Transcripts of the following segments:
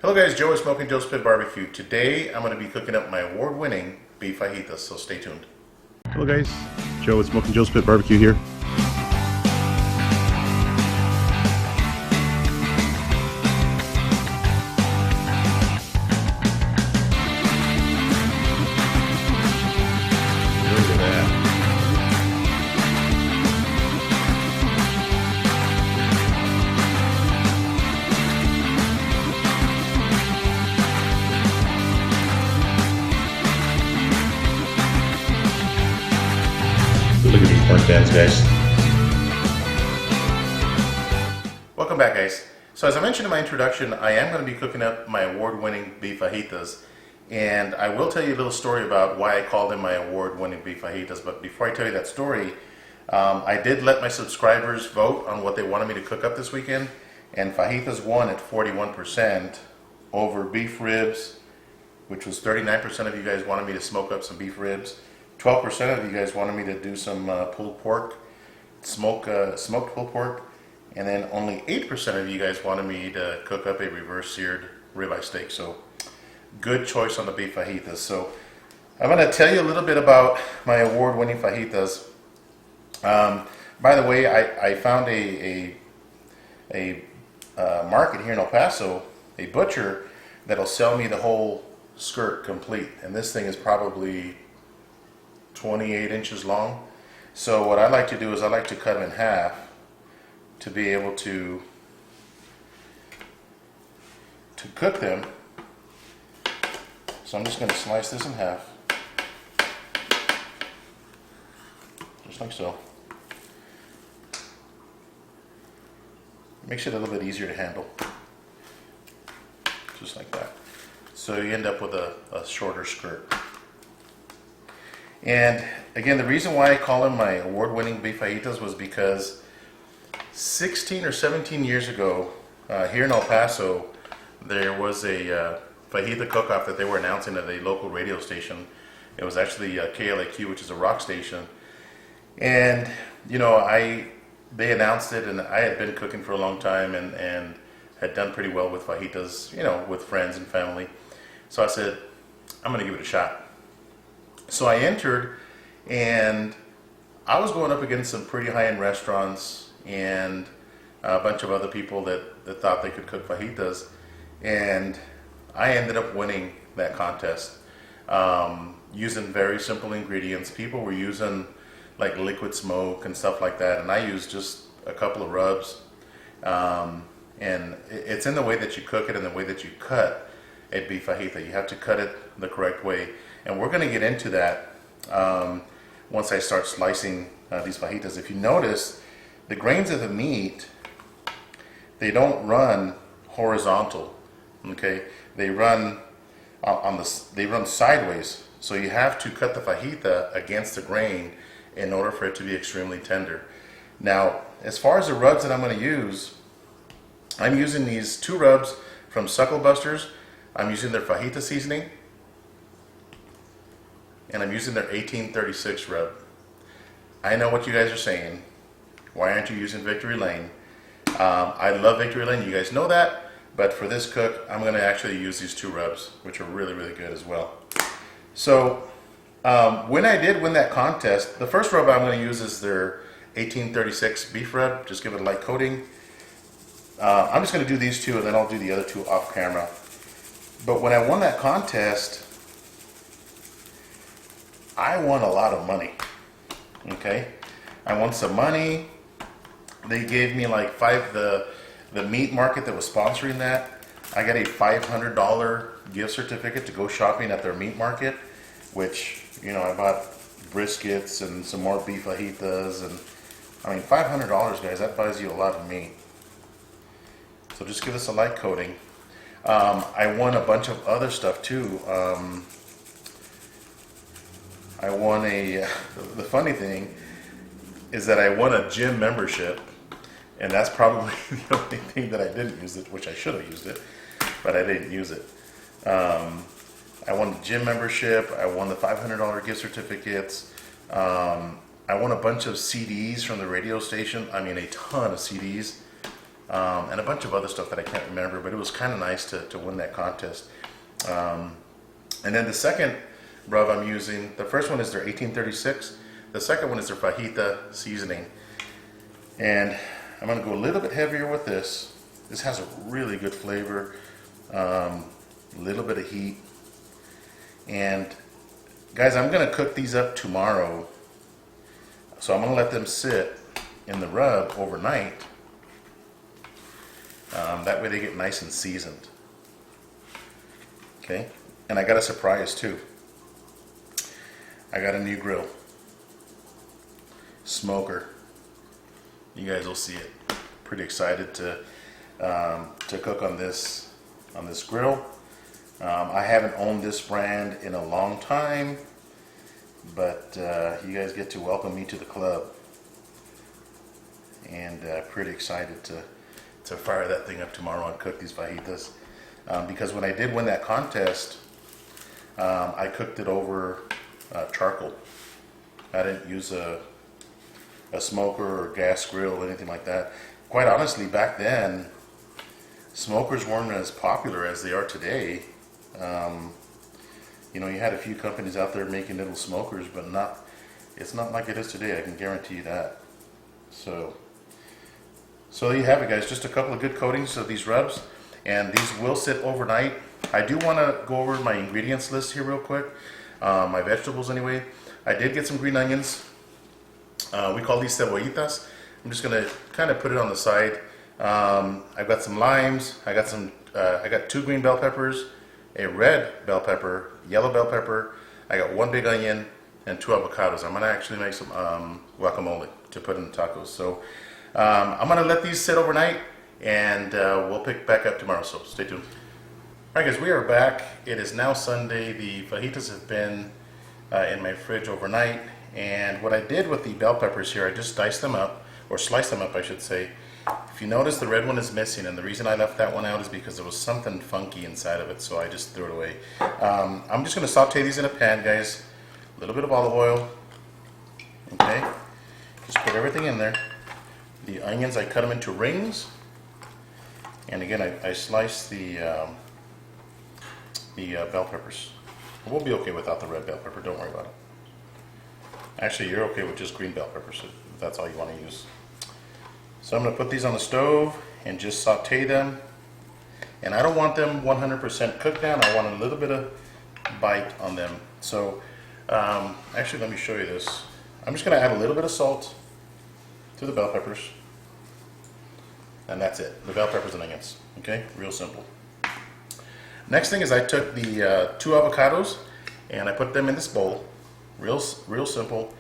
Hello guys, Joe with Smokin Joe Spit Barbecue. Today I'm going to be cooking up my award-winning beef fajitas, so stay tuned. Hello guys, Joe with Smokin Joe Spit Barbecue here. Look at that. Look at these pork ends, guys. Welcome back guys. So as I mentioned in my introduction, I am going to be cooking up my award-winning beef fajitas. And I will tell you a little story about why I called them my award-winning beef fajitas. But before I tell you that story, I did let my subscribers vote on what they wanted me to cook up this weekend. And fajitas won at 41% over beef ribs, which was 39% of you guys wanted me to smoke up some beef ribs. 12% of you guys wanted me to do some pulled pork, smoked pulled pork, and then only 8% of you guys wanted me to cook up a reverse seared ribeye steak. So good choice on the beef fajitas. So I'm going to tell you a little bit about my award-winning fajitas. By the way, I found a market here in El Paso, a butcher that'll sell me the whole skirt complete, and this thing is probably 28 inches long. So what I like to do is I like to cut them in half to be able to cook them. So I'm just going to slice this in half, just like so. Makes it a little bit easier to handle, just like that. So you end up with a shorter skirt. And again, the reason why I call them my award-winning beef fajitas was because 16 or 17 years ago, here in El Paso, there was a fajita cook-off that they were announcing at a local radio station. It was actually KLAQ, which is a rock station. And, you know, they announced it, and I had been cooking for a long time and had done pretty well with fajitas, you know, with friends and family. So I said, I'm going to give it a shot. So I entered, and I was going up against some pretty high-end restaurants and a bunch of other people that thought they could cook fajitas, and I ended up winning that contest using very simple ingredients. People were using like liquid smoke and stuff like that, and I used just a couple of rubs. And it's in the way that you cook it and the way that you cut a beef fajita. You have to cut it the correct way. And we're going to get into that once I start slicing these fajitas. If you notice, the grains of the meat, they don't run horizontal. Okay, they run they run sideways. So you have to cut the fajita against the grain in order for it to be extremely tender. Now, as far as the rubs that I'm going to use, I'm using these two rubs from Suckle Busters. I'm using their fajita seasoning, and I'm using their 1836 rub. I know what you guys are saying. Why aren't you using Victory Lane? I love Victory Lane, you guys know that, but for this cook, I'm going to actually use these two rubs, which are really, really good as well. So, when I did win that contest, the first rub I'm going to use is their 1836 beef rub. Just give it a light coating. I'm just going to do these two, and then I'll do the other two off camera. But when I won that contest, I won a lot of money. Okay, I won some money. They gave me like the meat market that was sponsoring that. I got a $500 gift certificate to go shopping at their meat market, which, you know, I bought briskets and some more beef fajitas, and I mean, $500, guys, that buys you a lot of meat. So just give us a light coating. I won a bunch of other stuff too. I won the funny thing is that I won a gym membership, and that's probably the only thing that I didn't use it, which I should have used it, but I didn't use it. I won the gym membership, I won the $500 gift certificates, I won a bunch of CDs from the radio station, I mean a ton of CDs. and a bunch of other stuff that I can't remember, but it was kind of nice to win that contest. And then the second rub I'm using, the first one is their 1836, the second one is their fajita seasoning. And I'm going to go a little bit heavier with this. This has a really good flavor, a little bit of heat. And guys, I'm going to cook these up tomorrow. So I'm going to let them sit in the rub overnight. That way they get nice and seasoned. Okay, and I got a surprise too. I got a new grill. Smoker. You guys will see it. Pretty excited to cook on this grill. I haven't owned this brand in a long time, but you guys get to welcome me to the club, and pretty excited to fire that thing up tomorrow and cook these fajitas. Because when I did win that contest, I cooked it over charcoal. I didn't use a smoker or gas grill or anything like that. Quite honestly, back then, smokers weren't as popular as they are today. You know, you had a few companies out there making little smokers, but it's not like it is today, I can guarantee you that. So there you have it, guys. Just a couple of good coatings of these rubs, and these will sit overnight. I do want to go over my ingredients list here real quick. My vegetables anyway. I did get some green onions. We call these cebollitas. I'm just going to kind of put it on the side. I've got some limes. I got 2 green bell peppers, a red bell pepper, yellow bell pepper. I got 1 big onion and 2 avocados. I'm going to actually make some guacamole to put in the tacos. So I'm going to let these sit overnight, and we'll pick back up tomorrow, so stay tuned. Alright guys, we are back. It is now Sunday. The fajitas have been in my fridge overnight, and what I did with the bell peppers here, I just diced them up, or sliced them up I should say. If you notice, the red one is missing, and the reason I left that one out is because there was something funky inside of it, so I just threw it away. I'm just going to saute these in a pan, guys. A little bit of olive oil. Okay, just put everything in there. The onions, I cut them into rings, and again I sliced the bell peppers. We'll be okay without the red bell pepper, don't worry about it. Actually, you're okay with just green bell peppers if that's all you want to use. So I'm going to put these on the stove and just saute them. And I don't want them 100% cooked down. I want a little bit of bite on them. So actually, let me show you this. I'm just going to add a little bit of salt to the bell peppers. And that's it. The bell peppers and onions. Okay? Real simple. Next thing is I took the 2 avocados and I put them in this bowl. Real simple.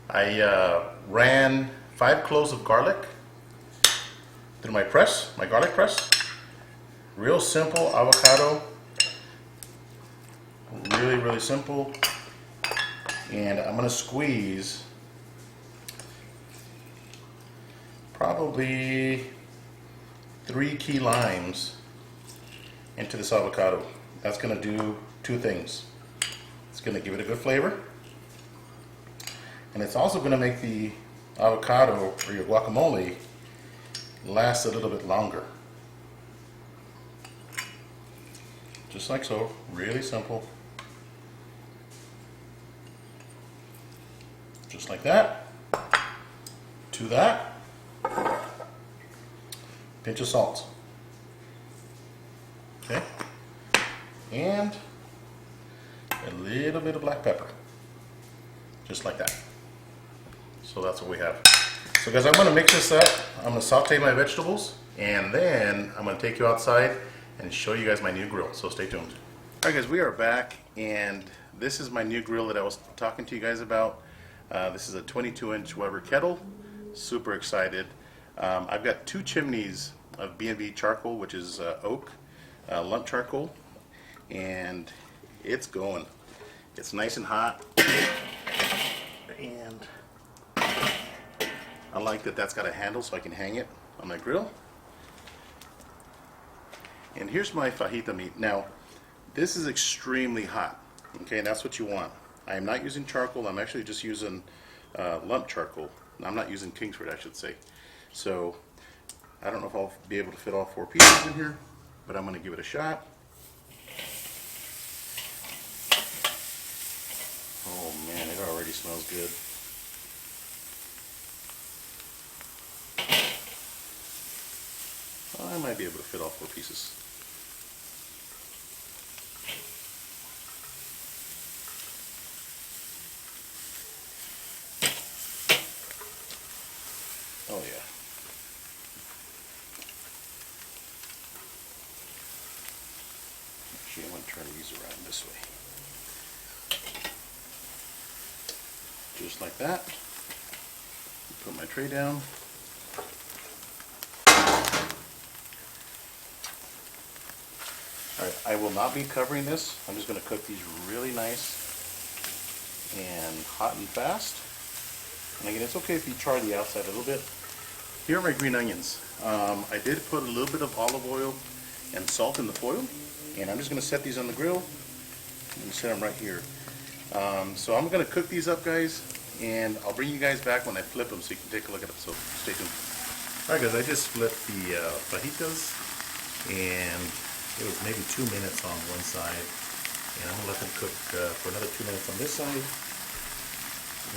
I ran 5 cloves of garlic through my garlic press. Real simple avocado. Really simple. And I'm going to squeeze probably 3 key limes into this avocado. That's going to do 2 things. It's going to give it a good flavor, and it's also going to make the avocado or your guacamole last a little bit longer. Just like so. Really simple. Just like that. To that, pinch of salt. Okay, and a little bit of black pepper, just like that. So that's what we have. So guys, I'm going to mix this up. I'm going to saute my vegetables, and then I'm going to take you outside and show you guys my new grill. So stay tuned. Alright guys, we are back, and this is my new grill that I was talking to you guys about. This is a 22-inch Weber Kettle. Super excited. I've got 2 chimneys of B&B charcoal, which is oak. Lump charcoal, and it's going. It's nice and hot, and I like that that's got a handle so I can hang it on my grill. And here's my fajita meat. Now, this is extremely hot. Okay, and that's what you want. I am not using charcoal. I'm actually just using lump charcoal. I'm not using Kingsford, I should say. So I don't know if I'll be able to fit all 4 pieces in here, but I'm going to give it a shot. Oh man, it already smells good. I might be able to fit all 4 pieces. Oh yeah. Actually, I'm going to turn these around this way. Just like that. Put my tray down. Alright, I will not be covering this. I'm just going to cook these really nice and hot and fast. And again, it's okay if you char the outside a little bit. Here are my green onions. I did put a little bit of olive oil and salt in the foil, and I'm just going to set these on the grill. I'm going to set them right here. So I'm going to cook these up, guys, and I'll bring you guys back when I flip them so you can take a look at them. So stay tuned. Alright guys, I just flipped the fajitas, and it was maybe 2 minutes on one side, and I'm going to let them cook for another 2 minutes on this side,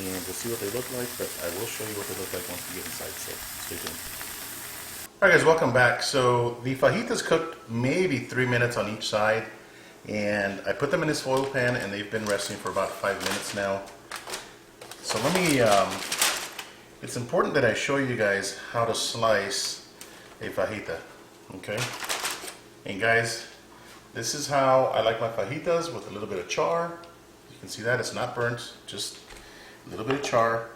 and we'll see what they look like, but I will show you what they look like once we get inside, so stay tuned. Alright guys, welcome back. So the fajitas cooked maybe 3 minutes on each side, and I put them in this foil pan, and they've been resting for about 5 minutes now. So let me, it's important that I show you guys how to slice a fajita, okay? And guys, this is how I like my fajitas, with a little bit of char. You can see that it's not burnt, just a little bit of char.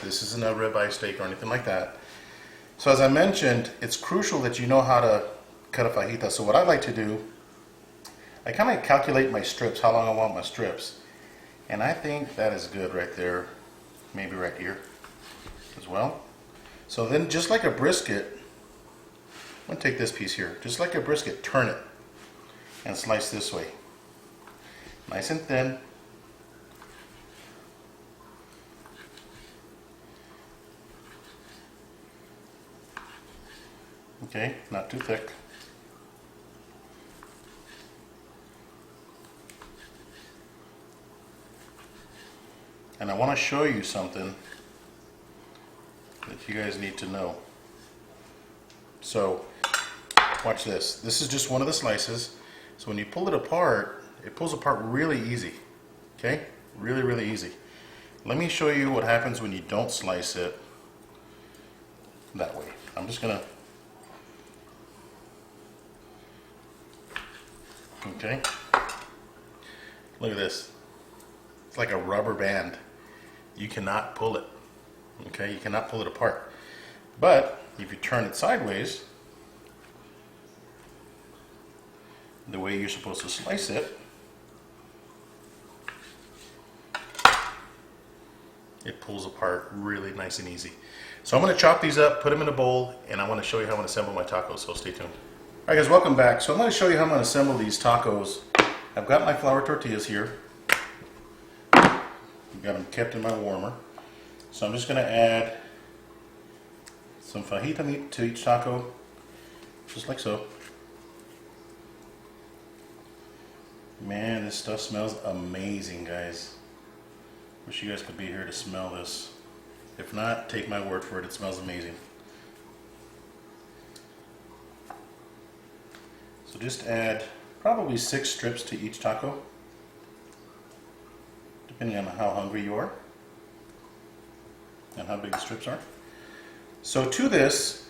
This isn't a ribeye steak or anything like that. So as I mentioned, it's crucial that you know how to cut a fajita. So what I like to do, I kind of calculate my strips, how long I want my strips. And I think that is good right there, maybe right here as well. So then, just like a brisket, I'm going to take this piece here, just like a brisket, turn it and slice this way. Nice and thin. Okay, not too thick. And I want to show you something that you guys need to know. So, watch this. This is just one of the slices. So when you pull it apart, it pulls apart really easy. Okay? Really, really easy. Let me show you what happens when you don't slice it that way. I'm just gonna... Okay? Look at this. It's like a rubber band. You cannot pull it. Okay? You cannot pull it apart. But if you turn it sideways, the way you're supposed to slice it, it pulls apart really nice and easy. So I'm going to chop these up, put them in a bowl, and I want to show you how I'm going to assemble my tacos, so stay tuned. Alright guys, welcome back. So I'm going to show you how I'm going to assemble these tacos. I've got my flour tortillas here. I've got them kept in my warmer. So I'm just going to add some fajita meat to each taco, just like so. Man, this stuff smells amazing, guys. Wish you guys could be here to smell this. If not, take my word for it, it smells amazing. So just add probably 6 strips to each taco, depending on how hungry you are and how big the strips are. So to this,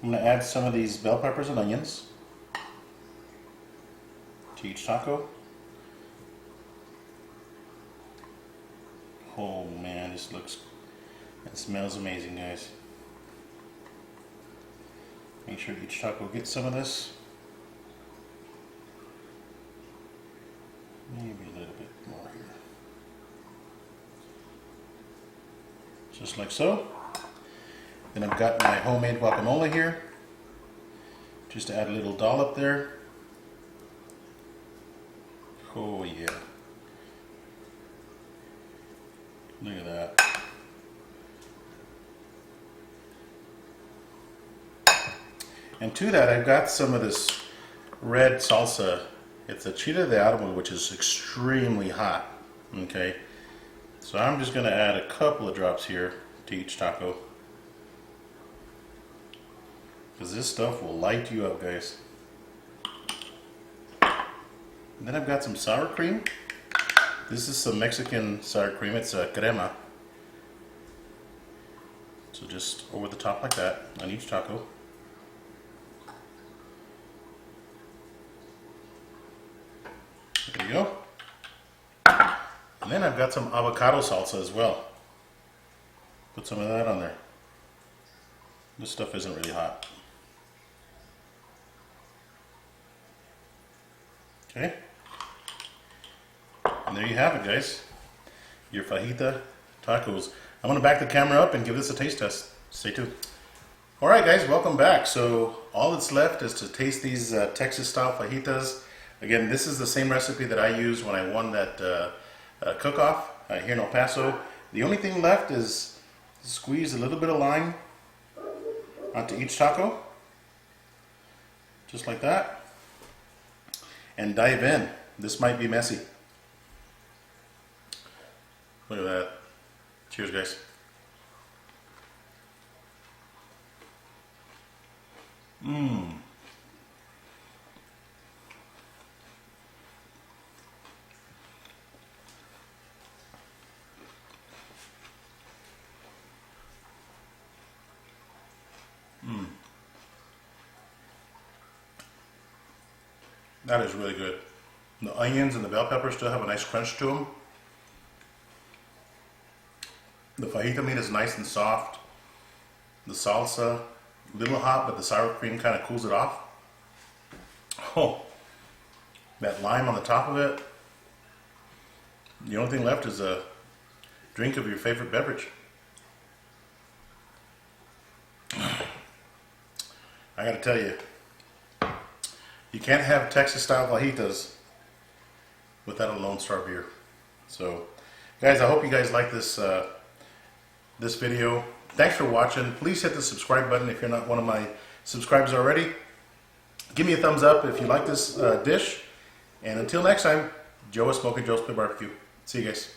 I'm going to add some of these bell peppers and onions to each taco. Oh man, this looks and smells amazing, guys. Make sure each taco gets some of this. Maybe a little bit more here. Just like so. Then I've got my homemade guacamole here. Just to add a little dollop there. Oh yeah. Look at that. And to that, I've got some of this red salsa. It's a chile de árbol, which is extremely hot. Okay, so I'm just going to add a couple of drops here to each taco, because this stuff will light you up, guys. And then I've got some sour cream. This is some Mexican sour cream. It's a crema. So just over the top like that on each taco. There you go. And then I've got some avocado salsa as well. Put some of that on there. This stuff isn't really hot. Okay. And there you have it, guys. Your fajita tacos. I'm going to back the camera up and give this a taste test. Stay tuned. Alright guys, welcome back. So all that's left is to taste these Texas style fajitas. Again, this is the same recipe that I used when I won that cook-off here in El Paso. The only thing left is squeeze a little bit of lime onto each taco. Just like that. And dive in. This might be messy. Look at that. Cheers, guys. That is really good. The onions and the bell peppers still have a nice crunch to them. The fajita meat is nice and soft. The salsa, a little hot, but the sour cream kind of cools it off. Oh, that lime on the top of it. The only thing left is a drink of your favorite beverage. I gotta tell you, you can't have Texas style fajitas without a Lone Star beer. So, guys, I hope you guys like this this video. Thanks for watching. Please hit the subscribe button if you're not one of my subscribers already. Give me a thumbs up if you like this dish. And until next time, Joe with Smokin Joe's Pit Barbecue. See you guys.